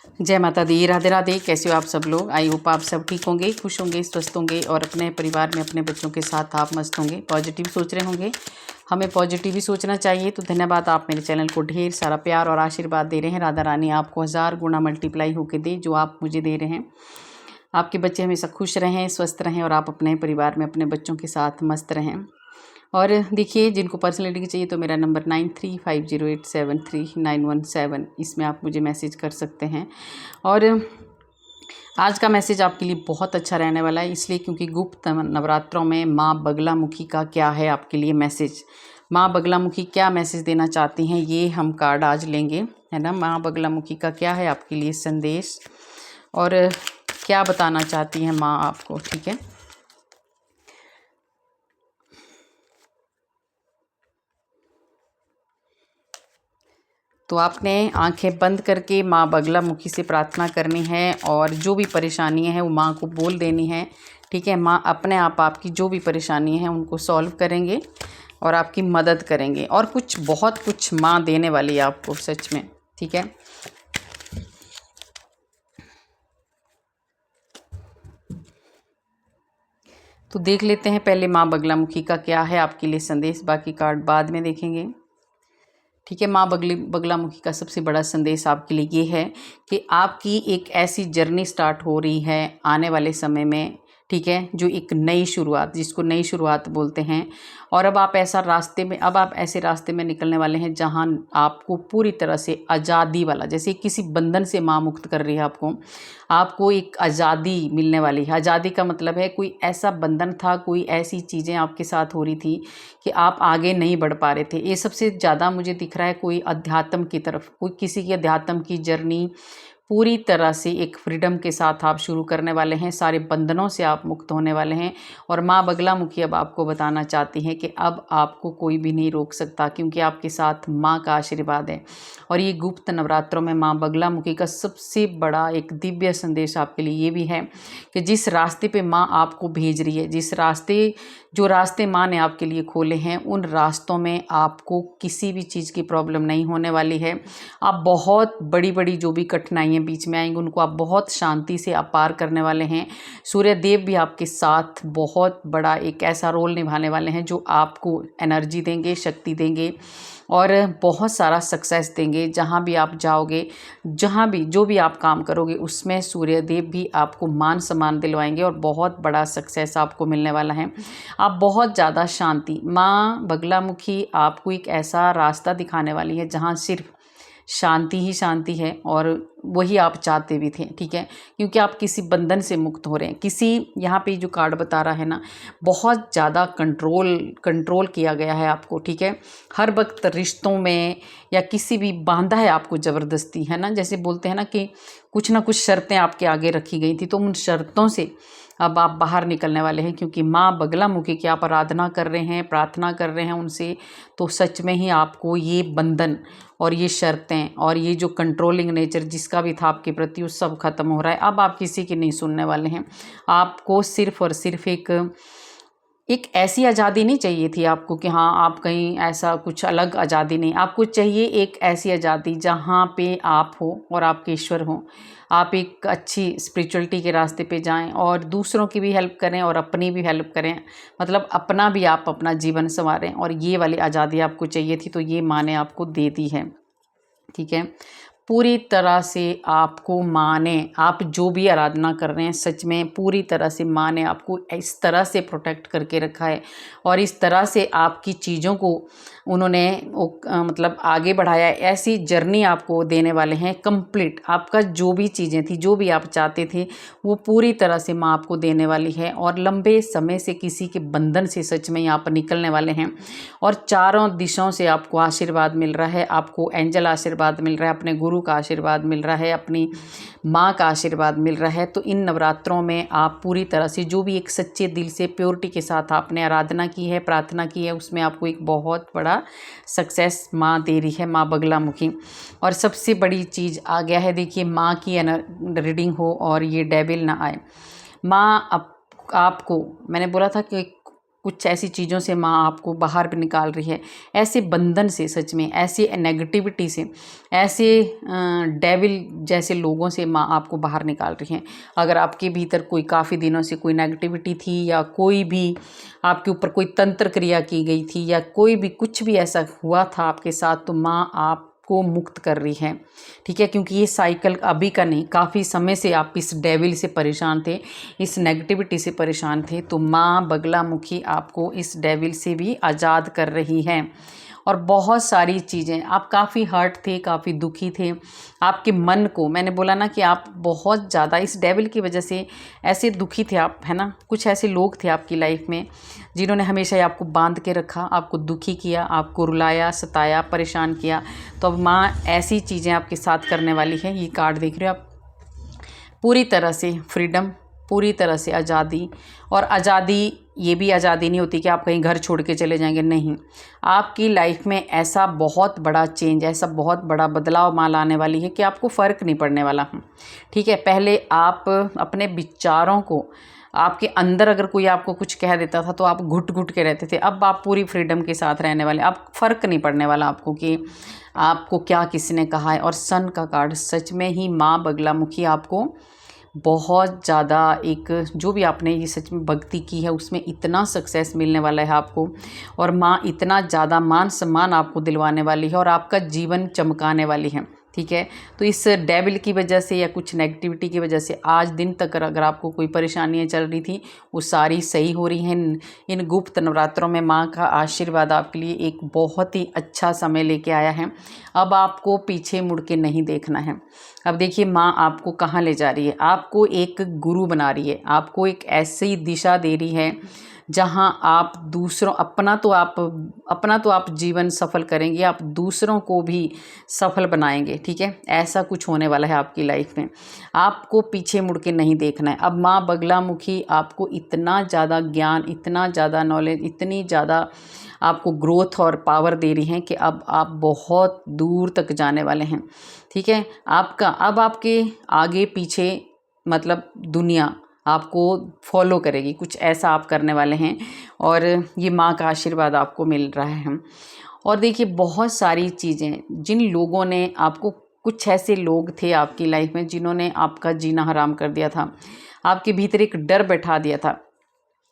जय माता दी, राधे राधे। कैसे हो आप सब लोग? आई होप आप सब ठीक होंगे, खुश होंगे, स्वस्थ होंगे और अपने परिवार में अपने बच्चों के साथ आप मस्त होंगे, पॉजिटिव सोच रहे होंगे। हमें पॉजिटिव ही सोचना चाहिए। तो धन्यवाद, आप मेरे चैनल को ढेर सारा प्यार और आशीर्वाद दे रहे हैं। राधा रानी आपको 1000 गुना मल्टीप्लाई होकर दे जो आप मुझे दे रहे हैं। आपके बच्चे हमेशा खुश रहें, स्वस्थ रहें और आप अपने परिवार में अपने बच्चों के साथ मस्त रहें। और देखिए, जिनको पर्सनल रीडिंग चाहिए तो मेरा नंबर 9350873917, इसमें आप मुझे मैसेज कर सकते हैं। और आज का मैसेज आपके लिए बहुत अच्छा रहने वाला है, इसलिए क्योंकि गुप्त नवरात्रों में माँ बगलामुखी का क्या है आपके लिए मैसेज, माँ बगलामुखी क्या मैसेज देना चाहती हैं, ये हम कार्ड आज लेंगे, है ना। माँ बगलामुखी का क्या है आपके लिए संदेश और क्या बताना चाहती हैं माँ आपको, ठीक है। तो आपने आंखें बंद करके माँ बगलामुखी से प्रार्थना करनी है और जो भी परेशानी है वो माँ को बोल देनी है, ठीक है। माँ अपने आप आपकी जो भी परेशानी है उनको सॉल्व करेंगे और आपकी मदद करेंगे और कुछ बहुत कुछ माँ देने वाली है आपको सच में, ठीक है। तो देख लेते हैं पहले माँ बगलामुखी का क्या है आपके लिए संदेश, बाकी कार्ड बाद में देखेंगे, ठीक है। माँ बगलामुखी का सबसे बड़ा संदेश आपके लिए ये है कि आपकी एक ऐसी जर्नी स्टार्ट हो रही है आने वाले समय में, ठीक है, जो एक नई शुरुआत, जिसको नई शुरुआत बोलते हैं। और अब आप ऐसे रास्ते में निकलने वाले हैं जहां आपको पूरी तरह से आज़ादी वाला, जैसे किसी बंधन से माँ मुक्त कर रही है आपको एक आज़ादी मिलने वाली है। आज़ादी का मतलब है कोई ऐसा बंधन था, कोई ऐसी चीज़ें आपके साथ हो रही थी कि आप आगे नहीं बढ़ पा रहे थे। ये सबसे ज़्यादा मुझे दिख रहा है कोई अध्यात्म की तरफ, कोई किसी की अध्यात्म की जर्नी पूरी तरह से एक फ्रीडम के साथ आप शुरू करने वाले हैं, सारे बंधनों से आप मुक्त होने वाले हैं। और माँ बगलामुखी अब आपको बताना चाहती हैं कि अब आपको कोई भी नहीं रोक सकता, क्योंकि आपके साथ माँ का आशीर्वाद है। और ये गुप्त नवरात्रों में माँ बगलामुखी का सबसे बड़ा एक दिव्य संदेश आपके लिए ये भी है कि जिस रास्ते पे माँ आपको भेज रही है, जो रास्ते माँ ने आपके लिए खोले हैं, उन रास्तों में आपको किसी भी चीज़ की प्रॉब्लम नहीं होने वाली है। आप बहुत बड़ी बड़ी जो भी कठिनाइयाँ बीच में आएंगी उनको आप बहुत शांति से आप पार करने वाले हैं। सूर्य देव भी आपके साथ बहुत बड़ा एक ऐसा रोल निभाने वाले हैं जो आपको एनर्जी देंगे, शक्ति देंगे और बहुत सारा सक्सेस देंगे। जहाँ भी आप जाओगे, जहाँ भी जो भी आप काम करोगे, उसमें सूर्य देव भी आपको मान सम्मान दिलवाएंगे और बहुत बड़ा सक्सेस आपको मिलने वाला है। आप बहुत ज़्यादा शांति, माँ बगलामुखी आपको एक ऐसा रास्ता दिखाने वाली है जहाँ सिर्फ शांति ही शांति है और वही आप चाहते भी थे, ठीक है। क्योंकि आप किसी बंधन से मुक्त हो रहे हैं, किसी, यहाँ पे जो कार्ड बता रहा है ना, बहुत ज़्यादा कंट्रोल किया गया है आपको, ठीक है। हर वक्त रिश्तों में या किसी भी बांधा है आपको ज़बरदस्ती, है ना। जैसे बोलते हैं ना कि कुछ ना कुछ शर्तें आपके आगे रखी गई थी, तो उन शर्तों से अब आप बाहर निकलने वाले हैं, क्योंकि माँ बगलामुखी की आप आराधना कर रहे हैं, प्रार्थना कर रहे हैं उनसे। तो सच में ही आपको ये बंधन और ये शर्तें और ये जो कंट्रोलिंग नेचर जिसका भी था आपके प्रति, वो सब खत्म हो रहा है। अब आप किसी की नहीं सुनने वाले हैं। आपको सिर्फ और सिर्फ एक ऐसी आज़ादी नहीं चाहिए थी आपको कि हाँ आप कहीं ऐसा कुछ अलग आज़ादी नहीं, आपको चाहिए एक ऐसी आज़ादी जहाँ पे आप हो और आपके ईश्वर हो। आप एक अच्छी स्पिरिचुअलिटी के रास्ते पे जाएं और दूसरों की भी हेल्प करें और अपनी भी हेल्प करें, मतलब अपना भी, आप अपना जीवन संवारें। और ये वाली आज़ादी आपको चाहिए थी, तो ये माँ ने आपको दे दी है, ठीक है। पूरी तरह से आपको माँ ने, आप जो भी आराधना कर रहे हैं, सच में पूरी तरह से माँ ने आपको इस तरह से प्रोटेक्ट करके रखा है और इस तरह से आपकी चीज़ों को उन्होंने मतलब आगे बढ़ाया है। ऐसी जर्नी आपको देने वाले हैं कंप्लीट, आपका जो भी चीज़ें थी, जो भी आप चाहते थे, वो पूरी तरह से माँ आपको देने वाली है। और लंबे समय से किसी के बंधन से सच में आप निकलने वाले हैं और चारों दिशाओं से आपको आशीर्वाद मिल रहा है, आपको एंजल आशीर्वाद मिल रहा है, अपने गुरु का आशीर्वाद मिल रहा है, अपनी माँ का आशीर्वाद मिल रहा है। तो इन नवरात्रों में आप पूरी तरह से जो भी एक सच्चे दिल से प्योरिटी के साथ आपने आराधना की है, प्रार्थना की है, उसमें आपको एक बहुत बड़ा सक्सेस माँ दे रही है, माँ बगलामुखी। और सबसे बड़ी चीज़ आ गया है, देखिए, माँ की रीडिंग हो और ये डेविल ना आए। माँ आपको, मैंने बोला था कि कुछ ऐसी चीज़ों से माँ आपको बाहर भी निकाल रही है, ऐसे बंधन से, सच में ऐसे नेगेटिविटी से, ऐसे डेविल जैसे लोगों से माँ आपको बाहर निकाल रही है। अगर आपके भीतर कोई काफ़ी दिनों से कोई नेगेटिविटी थी, या कोई भी आपके ऊपर कोई तंत्र क्रिया की गई थी, या कोई भी कुछ भी ऐसा हुआ था आपके साथ, तो माँ आपको मुक्त कर रही है, ठीक है। क्योंकि ये साइकिल अभी का नहीं, काफ़ी समय से आप इस डेविल से परेशान थे, इस नेगेटिविटी से परेशान थे, तो माँ बगलामुखी आपको इस डेविल से भी आज़ाद कर रही है। और बहुत सारी चीज़ें, आप काफ़ी हर्ट थे, काफ़ी दुखी थे, आपके मन को, मैंने बोला ना कि आप बहुत ज़्यादा इस डेविल की वजह से ऐसे दुखी थे आप, है ना। कुछ ऐसे लोग थे आपकी लाइफ में जिन्होंने हमेशा ही आपको बांध के रखा, आपको दुखी किया, आपको रुलाया, सताया, परेशान किया। तो अब माँ ऐसी चीज़ें आपके साथ करने वाली है। ये कार्ड देख रहे हो आप, पूरी तरह से फ्रीडम, पूरी तरह से आज़ादी। और आज़ादी, ये भी आज़ादी नहीं होती कि आप कहीं घर छोड़ के चले जाएंगे, नहीं। आपकी लाइफ में ऐसा बहुत बड़ा चेंज, ऐसा बहुत बड़ा बदलाव माँ लाने वाली है कि आपको फ़र्क नहीं पड़ने वाला, ठीक है। पहले आप अपने विचारों को, आपके अंदर अगर कोई आपको कुछ कह देता था तो आप घुट घुट के रहते थे, अब आप पूरी फ्रीडम के साथ रहने वाले। अब फ़र्क नहीं पड़ने वाला आपको कि आपको क्या किसी ने कहा है। और सन का कार्ड, सच में ही माँ बगलामुखी आपको बहुत ज़्यादा, एक जो भी आपने ये सच में भक्ति की है उसमें इतना सक्सेस मिलने वाला है आपको, और माँ इतना ज़्यादा मान सम्मान आपको दिलवाने वाली है और आपका जीवन चमकाने वाली है, ठीक है। तो इस डेविल की वजह से या कुछ नेगेटिविटी की वजह से आज दिन तक अगर आपको कोई परेशानियां चल रही थी, वो सारी सही हो रही हैं। इन गुप्त नवरात्रों में माँ का आशीर्वाद आपके लिए एक बहुत ही अच्छा समय लेके आया है। अब आपको पीछे मुड़ के नहीं देखना है। अब देखिए माँ आपको कहाँ ले जा रही है, आपको एक गुरु बना रही है, आपको एक ऐसी दिशा दे रही है जहाँ आप दूसरों, अपना तो आप जीवन सफल करेंगे, आप दूसरों को भी सफल बनाएंगे, ठीक है। ऐसा कुछ होने वाला है आपकी लाइफ में, आपको पीछे मुड़ के नहीं देखना है। अब माँ बगलामुखी आपको इतना ज़्यादा ज्ञान, इतना ज़्यादा नॉलेज, इतनी ज़्यादा आपको ग्रोथ और पावर दे रही हैं कि अब आप बहुत दूर तक जाने वाले हैं, ठीक है। अब आपके आगे पीछे, मतलब दुनिया आपको फॉलो करेगी, कुछ ऐसा आप करने वाले हैं, और ये माँ का आशीर्वाद आपको मिल रहा है। और देखिए बहुत सारी चीज़ें, जिन लोगों ने आपको, कुछ ऐसे लोग थे आपकी लाइफ में जिन्होंने आपका जीना हराम कर दिया था, आपके भीतर एक डर बैठा दिया था,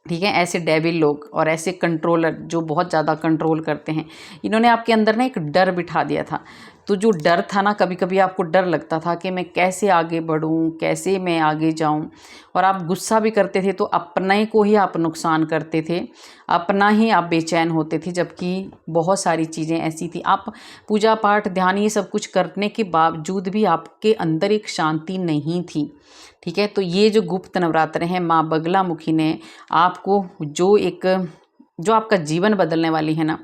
ठीक है। ऐसे डेविल लोग और ऐसे कंट्रोलर जो बहुत ज़्यादा कंट्रोल करते हैं, इन्होंने आपके अंदर ना एक डर बिठा दिया था। तो जो डर था ना, कभी कभी आपको डर लगता था कि मैं कैसे आगे बढ़ूं, कैसे मैं आगे जाऊं, और आप गुस्सा भी करते थे तो अपने को ही आप नुकसान करते थे, अपना ही आप बेचैन होते थे। जबकि बहुत सारी चीज़ें ऐसी थी, आप पूजा पाठ ध्यान ये सब कुछ करने के बावजूद भी आपके अंदर एक शांति नहीं थी, ठीक है। तो ये जो गुप्त नवरात्र हैं, माँ बगलामुखी ने आपको जो आपका जीवन बदलने वाली है ना,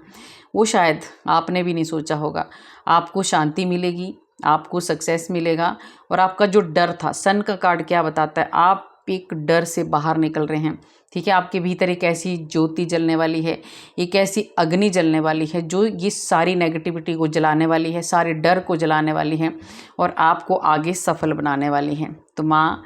वो शायद आपने भी नहीं सोचा होगा। आपको शांति मिलेगी, आपको सक्सेस मिलेगा, और आपका जो डर था, सन का कार्ड क्या बताता है, आप एक डर से बाहर निकल रहे हैं, ठीक है। आपके भीतर एक ऐसी ज्योति जलने वाली है, एक ऐसी अग्नि जलने वाली है जो ये सारी नेगेटिविटी को जलाने वाली है, सारे डर को जलाने वाली है, और आपको आगे सफल बनाने वाली है। तो माँ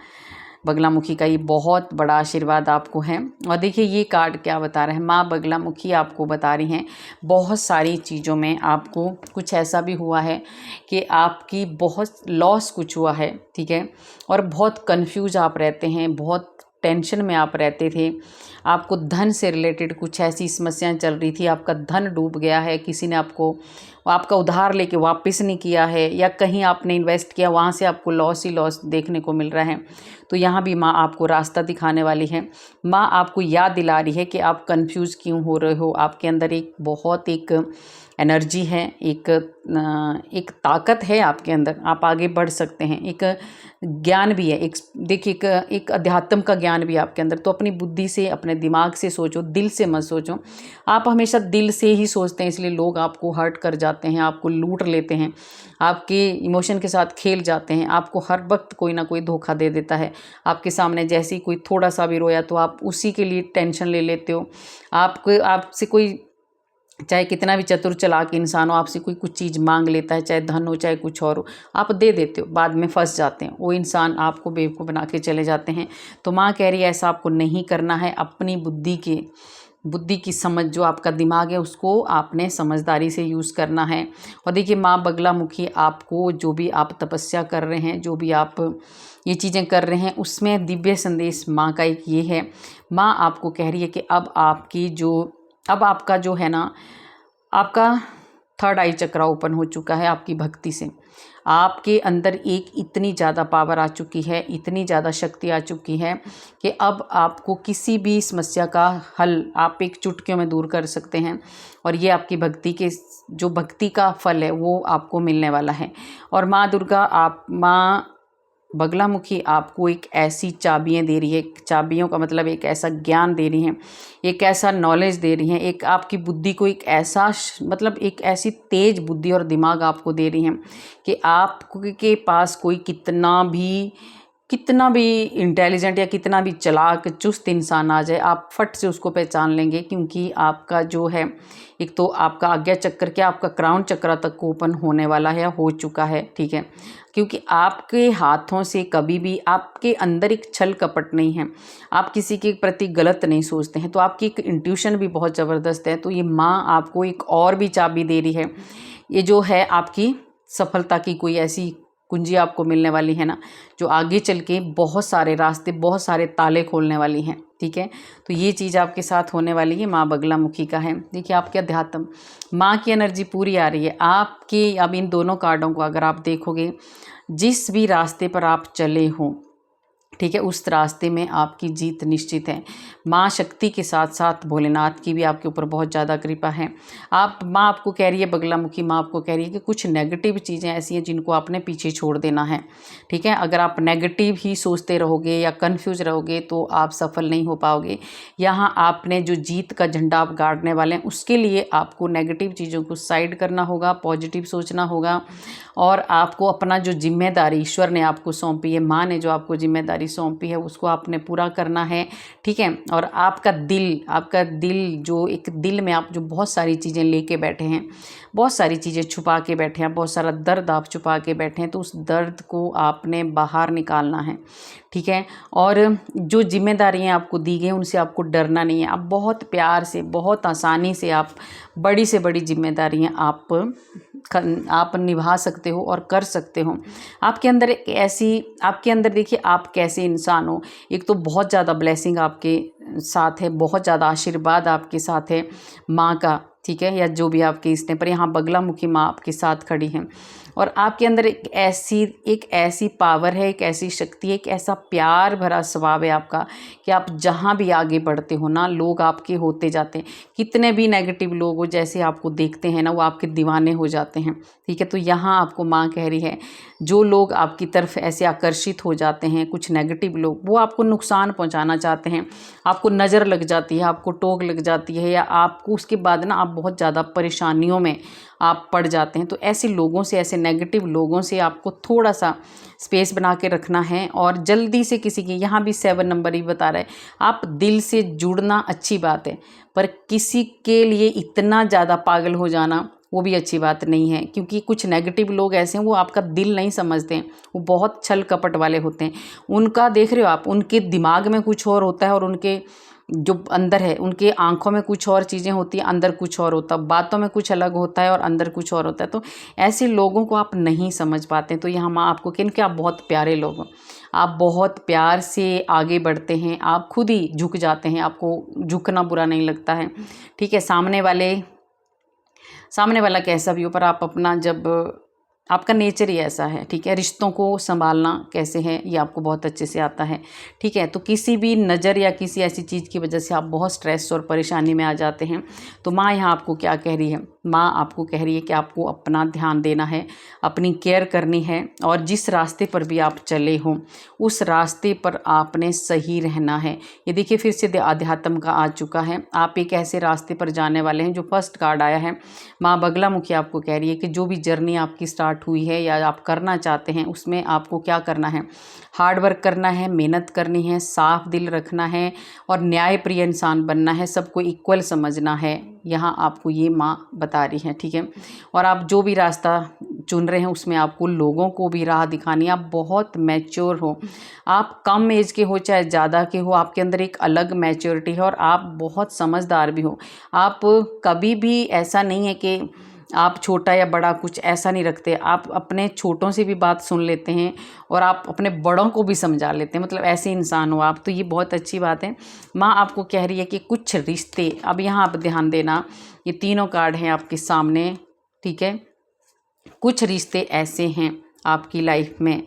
बगलामुखी का ये बहुत बड़ा आशीर्वाद आपको है। और देखिए ये कार्ड क्या बता रहा है, माँ बगलामुखी आपको बता रही हैं बहुत सारी चीज़ों में आपको कुछ ऐसा भी हुआ है कि आपकी बहुत लॉस कुछ हुआ है, ठीक है। और बहुत कंफ्यूज आप रहते हैं, बहुत टेंशन में आप रहते थे, आपको धन से रिलेटेड कुछ ऐसी समस्याएं चल रही थी, आपका धन डूब गया है, किसी ने आपका उधार लेके वापस नहीं किया है, या कहीं आपने इन्वेस्ट किया वहाँ से आपको लॉस ही लॉस देखने को मिल रहा है। तो यहाँ भी माँ आपको रास्ता दिखाने वाली है। माँ आपको याद दिला रही है कि आप कंफ्यूज क्यों हो रहे हो, आपके अंदर एक एनर्जी है, एक ताकत है आपके अंदर, आप आगे बढ़ सकते हैं, एक ज्ञान भी है, एक अध्यात्म का ज्ञान भी आपके अंदर। तो अपनी बुद्धि से, अपने दिमाग से सोचो, दिल से मत सोचो। आप हमेशा दिल से ही सोचते हैं, इसलिए लोग आपको हर्ट कर जाते हैं, आपको लूट लेते हैं, आपके इमोशन के साथ खेल जाते हैं, आपको हर वक्त कोई ना कोई धोखा दे देता है। आपके सामने जैसे ही कोई थोड़ा सा भी रोया तो आप उसी के लिए टेंशन ले लेते हो। आपसे कोई, चाहे कितना भी चतुर चालाक इंसान हो, आपसे कोई कुछ चीज़ मांग लेता है, चाहे धन हो चाहे कुछ और हो, आप दे देते हो, बाद में फंस जाते हैं, वो इंसान आपको बेवकूफ़ बना के चले जाते हैं। तो माँ कह रही है ऐसा आपको नहीं करना है, अपनी बुद्धि के बुद्धि की समझ, जो आपका दिमाग है उसको आपने समझदारी से यूज़ करना है। और देखिए माँ बगलामुखी आपको, जो भी आप तपस्या कर रहे हैं, जो भी आप ये चीज़ें कर रहे हैं, उसमें दिव्य संदेश माँ का एक ये है। माँ आपको कह रही है कि अब आपका जो है ना, आपका थर्ड आई चक्रा ओपन हो चुका है आपकी भक्ति से। आपके अंदर एक इतनी ज़्यादा पावर आ चुकी है, इतनी ज़्यादा शक्ति आ चुकी है कि अब आपको किसी भी समस्या का हल आप एक चुटकियों में दूर कर सकते हैं। और ये आपकी भक्ति का फल है वो आपको मिलने वाला है। और माँ दुर्गा, माँ बगलामुखी आपको एक ऐसी चाबियाँ दे रही है, चाबियों का मतलब एक ऐसा ज्ञान दे रही हैं, एक ऐसा नॉलेज दे रही हैं, एक आपकी बुद्धि को एक ऐसा मतलब एक ऐसी तेज बुद्धि और दिमाग आपको दे रही हैं कि आपके पास कोई कितना भी इंटेलिजेंट या कितना भी चालाक चुस्त इंसान आ जाए, आप फट से उसको पहचान लेंगे। क्योंकि आपका जो है, एक तो आपका आज्ञा चक्र क्या, आपका क्राउन चक्र तक ओपन होने वाला है, हो चुका है, ठीक है। क्योंकि आपके हाथों से कभी भी, आपके अंदर एक छल कपट नहीं है, आप किसी के प्रति गलत नहीं सोचते हैं, तो आपकी एक इंट्यूशन भी बहुत ज़बरदस्त है। तो ये माँ आपको एक और भी चाबी दे रही है, ये जो है आपकी सफलता की कोई ऐसी कुंजी आपको मिलने वाली है ना, जो आगे चल के बहुत सारे रास्ते, बहुत सारे ताले खोलने वाली हैं, ठीक है। तो ये चीज़ आपके साथ होने वाली है, माँ बगलामुखी का है। देखिए आपके अध्यात्म माँ की एनर्जी पूरी आ रही है आपके। अब इन दोनों कार्डों को अगर आप देखोगे, जिस भी रास्ते पर आप चले हों, ठीक है, उस रास्ते में आपकी जीत निश्चित है। माँ शक्ति के साथ साथ भोलेनाथ की भी आपके ऊपर बहुत ज़्यादा कृपा है। माँ आपको कह रही है, बगलामुखी माँ आपको कह रही है कि कुछ नेगेटिव चीज़ें ऐसी हैं जिनको आपने पीछे छोड़ देना है, ठीक है। अगर आप नेगेटिव ही सोचते रहोगे या कन्फ्यूज रहोगे तो आप सफल नहीं हो पाओगे। यहाँ आपने जो जीत का झंडा आप गाड़ने वाले हैं, उसके लिए आपको नेगेटिव चीज़ों को साइड करना होगा, पॉजिटिव सोचना होगा। और आपको अपना जो जिम्मेदारी ईश्वर ने आपको सौंपी है, माँ ने जो आपको जिम्मेदारी सौंपी है, उसको आपने पूरा करना है, ठीक है। और आपका दिल जो एक दिल में आप जो बहुत सारी चीज़ें लेके बैठे हैं, बहुत सारी चीज़ें छुपा के बैठे हैं, बहुत सारा दर्द आप छुपा के बैठे हैं, तो उस दर्द को आपने बाहर निकालना है, ठीक है। और जो जिम्मेदारियां आपको दी गई उनसे आपको डरना नहीं है। आप बहुत प्यार से, बहुत आसानी से आप बड़ी से बड़ी जिम्मेदारियां आप निभा सकते हो और कर सकते हो। आपके अंदर देखिए आप कैसे इंसान हो। एक तो बहुत ज़्यादा ब्लेसिंग आपके साथ है, बहुत ज़्यादा आशीर्वाद आपके साथ है माँ का, ठीक है, या जो भी आपके इसने पर यहाँ बगलामुखी माँ आपके साथ खड़ी हैं। और आपके अंदर एक ऐसी पावर है, एक ऐसी शक्ति है, एक ऐसा प्यार भरा स्वभाव है आपका कि आप जहाँ भी आगे बढ़ते हो ना, लोग आपके होते जाते हैं। कितने भी नेगेटिव लोग हो, जैसे आपको देखते हैं ना, वो आपके दीवाने हो जाते हैं, ठीक है। तो यहाँ आपको माँ कह रही है, जो लोग आपकी तरफ ऐसे आकर्षित हो जाते हैं, कुछ नेगेटिव लोग, वो आपको नुकसान पहुँचाना चाहते हैं, आपको नज़र लग जाती है, आपको टोक लग जाती है, या आपको उसके बाद ना आप बहुत ज़्यादा परेशानियों में आप पड़ जाते हैं। तो ऐसे लोगों से, ऐसे नेगेटिव लोगों से आपको थोड़ा सा स्पेस बना के रखना है। और जल्दी से किसी की, यहाँ भी 7 नंबर ही बता रहा है, आप दिल से जुड़ना अच्छी बात है, पर किसी के लिए इतना ज़्यादा पागल हो जाना वो भी अच्छी बात नहीं है। क्योंकि कुछ नेगेटिव लोग ऐसे हैं, वो आपका दिल नहीं समझते हैं, वो बहुत छल कपट वाले होते हैं। उनका देख रहे हो आप, उनके दिमाग में कुछ और होता है और उनके जो अंदर है, उनके आंखों में कुछ और चीज़ें होती हैं, अंदर कुछ और होता है, बातों में कुछ अलग होता है और अंदर कुछ और होता है। तो ऐसे लोगों को आप नहीं समझ पाते। तो यहाँ माँ आपको कि आप बहुत प्यारे लोग हो, आप बहुत प्यार से आगे बढ़ते हैं, आप खुद ही झुक जाते हैं, आपको झुकना बुरा नहीं लगता है, ठीक है। सामने वाला कैसा भी हो, पर आप अपना, जब आपका नेचर ही ऐसा है, ठीक है। रिश्तों को संभालना कैसे है ये आपको बहुत अच्छे से आता है, ठीक है। तो किसी भी नज़र या किसी ऐसी चीज़ की वजह से आप बहुत स्ट्रेस और परेशानी में आ जाते हैं। तो माँ यहाँ आपको क्या कह रही है, माँ आपको कह रही है कि आपको अपना ध्यान देना है, अपनी केयर करनी है, और जिस रास्ते पर भी आप चले हों उस रास्ते पर आपने सही रहना है। ये देखिए फिर से अध्यात्म का आ चुका है, आप एक ऐसे रास्ते पर जाने वाले हैं। जो फर्स्ट कार्ड आया है, माँ बगलामुखी आपको कह रही है कि जो भी जर्नी आपकी स्टार्ट स्टार्ट हुई है या आप करना चाहते हैं, उसमें आपको क्या करना है, हार्ड वर्क करना है, मेहनत करनी है, साफ दिल रखना है और न्यायप्रिय इंसान बनना है, सबको इक्वल समझना है। यहाँ आपको ये माँ बता रही है, ठीक है। और आप जो भी रास्ता चुन रहे हैं उसमें आपको लोगों को भी राह दिखानी है। आप बहुत मैच्योर हो, आप कम एज के हो चाहे ज़्यादा के हो, आपके अंदर एक अलग मैच्योरिटी है और आप बहुत समझदार भी हो। आप कभी भी ऐसा नहीं है कि आप छोटा या बड़ा कुछ ऐसा नहीं रखते, आप अपने छोटों से भी बात सुन लेते हैं और आप अपने बड़ों को भी समझा लेते हैं, मतलब ऐसे इंसान हो आप, तो ये बहुत अच्छी बात है। माँ आपको कह रही है कि कुछ रिश्ते, अब यहाँ आप ध्यान देना, ये तीनों कार्ड हैं आपके सामने, ठीक है। कुछ रिश्ते ऐसे हैं आपकी लाइफ में,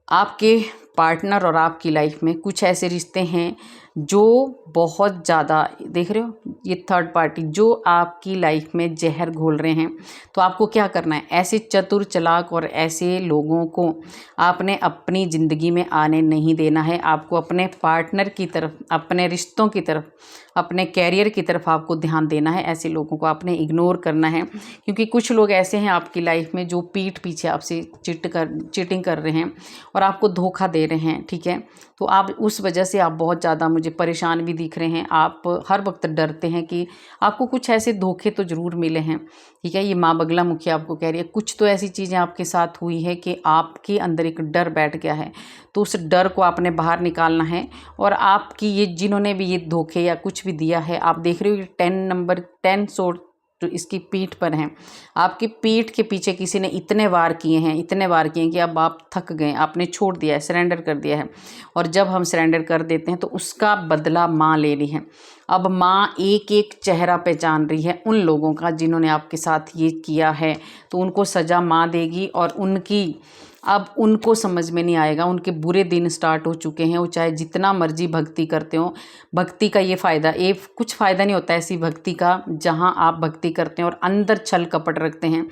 आपके पार्टनर और आपकी लाइफ में कुछ ऐसे रिश्ते हैं जो बहुत ज़्यादा, देख रहे हो ये थर्ड पार्टी जो आपकी लाइफ में जहर घोल रहे हैं। तो आपको क्या करना है, ऐसे चतुर चालाक और ऐसे लोगों को आपने अपनी ज़िंदगी में आने नहीं देना है। आपको अपने पार्टनर की तरफ, अपने रिश्तों की तरफ, अपने कैरियर की तरफ आपको ध्यान देना है। ऐसे लोगों को आपने इग्नोर करना है, क्योंकि कुछ लोग ऐसे हैं आपकी लाइफ में जो पीठ पीछे आपसे चीटिंग कर रहे हैं और आपको धोखा दे रहे हैं, ठीक है। तो आप उस वजह से आप बहुत ज़्यादा मुझे परेशान भी दिख रहे हैं। आप हर वक्त डरते हैं कि आपको कुछ ऐसे धोखे तो ज़रूर मिले हैं, ठीक है। ये माँ बगला मुखी आपको कह रही है कुछ तो ऐसी चीज़ें आपके साथ हुई है कि आपके अंदर एक डर बैठ गया है, तो उस डर को आपने बाहर निकालना है। और आपकी ये जिन्होंने भी ये धोखे या कुछ भी दिया है, आप देख रहे हो ये 10 नंबर 10 सोर्ड तो इसकी पीठ पर हैं, आपकी पीठ के पीछे किसी ने इतने वार किए हैं, इतने वार किए हैं कि अब आप थक गए, आपने छोड़ दिया है, सरेंडर कर दिया है। और जब हम सरेंडर कर देते हैं तो उसका बदला माँ ले रही है। अब माँ एक एक चेहरा पहचान रही है उन लोगों का जिन्होंने आपके साथ ये किया है, तो उनको सज़ा माँ देगी। और उनकी अब उनको समझ में नहीं आएगा, उनके बुरे दिन स्टार्ट हो चुके हैं। वो चाहे जितना मर्जी भक्ति करते हो, भक्ति का ये फ़ायदा, ये कुछ फ़ायदा नहीं होता ऐसी भक्ति का जहाँ आप भक्ति करते हैं और अंदर छल कपट रखते हैं,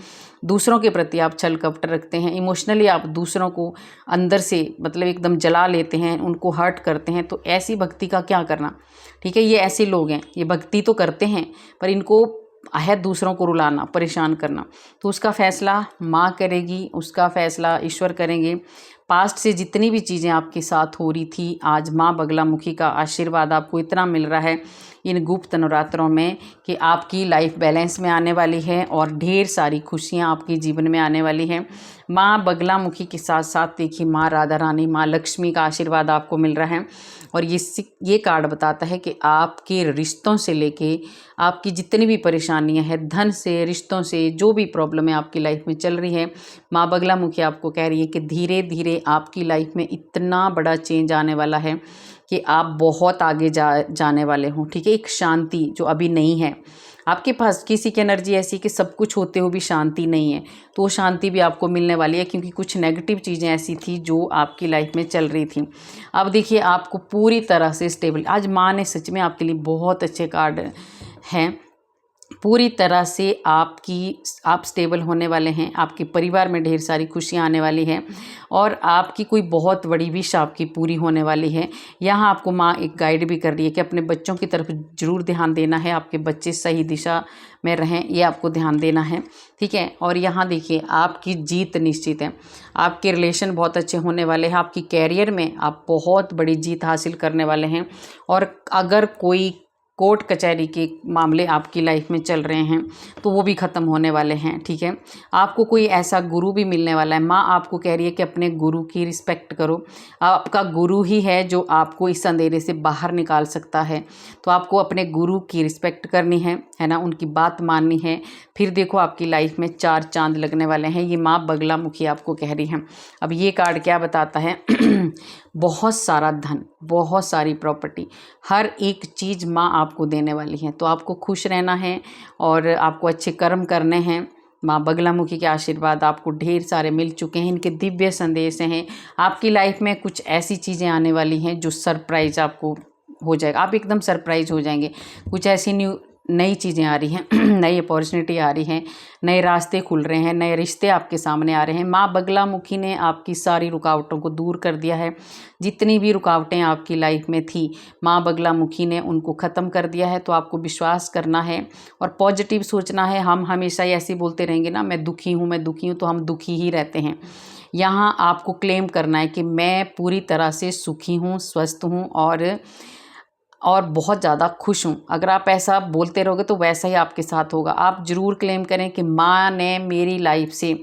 दूसरों के प्रति आप छल कपट रखते हैं, इमोशनली आप दूसरों को अंदर से मतलब एकदम जला लेते हैं, उनको हर्ट करते हैं। तो ऐसी भक्ति का क्या करना, ठीक है। ये ऐसे लोग हैं, ये भक्ति तो करते हैं पर इनको है दूसरों को रुलाना, परेशान करना। तो उसका फ़ैसला माँ करेगी, उसका फ़ैसला ईश्वर करेंगे। पास्ट से जितनी भी चीज़ें आपके साथ हो रही थी, आज माँ बगलामुखी का आशीर्वाद आपको इतना मिल रहा है इन गुप्त नवरात्रों में कि आपकी लाइफ बैलेंस में आने वाली है और ढेर सारी खुशियाँ आपके जीवन में आने वाली हैं। माँ बगलामुखी के साथ साथ देखिए माँ राधा रानी, माँ लक्ष्मी का आशीर्वाद आपको मिल रहा है। और ये कार्ड बताता है कि आपके रिश्तों से लेके आपकी जितनी भी परेशानियां हैं, धन से, रिश्तों से, जो भी प्रॉब्लम है आपकी लाइफ में चल रही है, माँ बगलामुखी आपको कह रही है कि धीरे धीरे आपकी लाइफ में इतना बड़ा चेंज आने वाला है कि आप बहुत आगे जाने वाले हों, ठीक है। एक शांति जो अभी नहीं है आपके पास, किसी की एनर्जी ऐसी कि सब कुछ होते हुए भी शांति नहीं है, तो वो शांति भी आपको मिलने वाली है, क्योंकि कुछ नेगेटिव चीज़ें ऐसी थी जो आपकी लाइफ में चल रही थी। अब देखिए आपको पूरी तरह से स्टेबल, आज माँ ने सच में आपके लिए बहुत अच्छे कार्ड हैं। पूरी तरह से आप स्टेबल होने वाले हैं, आपके परिवार में ढेर सारी खुशियां आने वाली हैं और आपकी कोई बहुत बड़ी विश आपकी पूरी होने वाली है। यहाँ आपको माँ एक गाइड भी कर रही है कि अपने बच्चों की तरफ ज़रूर ध्यान देना है, आपके बच्चे सही दिशा में रहें, ये आपको ध्यान देना है, ठीक है। और यहाँ देखिए आपकी जीत निश्चित है, आपके रिलेशन बहुत अच्छे होने वाले हैं, आपकी कैरियर में आप बहुत बड़ी जीत हासिल करने वाले हैं। और अगर कोई कोर्ट कचहरी के मामले आपकी लाइफ में चल रहे हैं तो वो भी ख़त्म होने वाले हैं, ठीक है। आपको कोई ऐसा गुरु भी मिलने वाला है। माँ आपको कह रही है कि अपने गुरु की रिस्पेक्ट करो, आपका गुरु ही है जो आपको इस अंधेरे से बाहर निकाल सकता है। तो आपको अपने गुरु की रिस्पेक्ट करनी है ना, उनकी बात माननी है। फिर देखो आपकी लाइफ में 4 चांद लगने वाले हैं, ये माँ बगलामुखी आपको कह रही है। अब ये कार्ड क्या बताता है बहुत सारा धन, बहुत सारी प्रॉपर्टी, हर एक चीज़ माँ आपको देने वाली है। तो आपको खुश रहना है और आपको अच्छे कर्म करने हैं। माँ बगलामुखी के आशीर्वाद आपको ढेर सारे मिल चुके हैं, इनके दिव्य संदेश हैं। आपकी लाइफ में कुछ ऐसी चीज़ें आने वाली हैं जो सरप्राइज़ आपको हो जाएगा, आप एकदम सरप्राइज हो जाएंगे। कुछ ऐसी नई चीज़ें आ रही हैं, नई अपॉर्चुनिटी आ रही हैं, नए रास्ते खुल रहे हैं, नए रिश्ते आपके सामने आ रहे हैं। माँ बगलामुखी ने आपकी सारी रुकावटों को दूर कर दिया है। जितनी भी रुकावटें आपकी लाइफ में थी, माँ बगलामुखी ने उनको ख़त्म कर दिया है। तो आपको विश्वास करना है और पॉजिटिव सोचना है। हम हमेशा ही ऐसे बोलते रहेंगे ना, मैं दुखी हूँ, तो हम दुखी ही रहते हैं। यहाँ आपको क्लेम करना है कि मैं पूरी तरह से सुखी हूँ, स्वस्थ हूँ और बहुत ज़्यादा खुश हूँ। अगर आप ऐसा बोलते रहोगे तो वैसा ही आपके साथ होगा। आप ज़रूर क्लेम करें कि माँ ने मेरी लाइफ से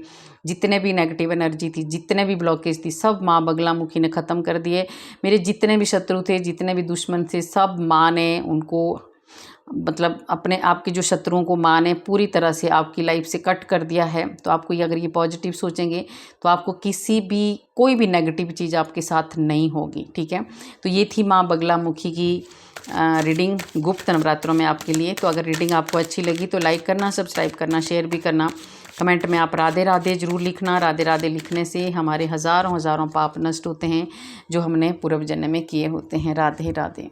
जितने भी नेगेटिव एनर्जी थी, जितने भी ब्लॉकेज थी, सब माँ बगलामुखी ने ख़त्म कर दिए। मेरे जितने भी शत्रु थे, जितने भी दुश्मन थे, सब माँ ने उनको, मतलब अपने आपके जो शत्रुओं को माँ ने पूरी तरह से आपकी लाइफ से कट कर दिया है। तो आपको ये, अगर ये पॉजिटिव सोचेंगे तो आपको कोई भी नेगेटिव चीज़ आपके साथ नहीं होगी। ठीक है, तो ये थी माँ बगलामुखी की रीडिंग गुप्त नवरात्रों में आपके लिए। तो अगर रीडिंग आपको अच्छी लगी तो लाइक करना, सब्सक्राइब करना, शेयर भी करना। कमेंट में आप राधे राधे ज़रूर लिखना। राधे राधे लिखने से हमारे हज़ारों पाप नष्ट होते हैं जो हमने पूर्व जन्म में किए होते हैं। राधे राधे।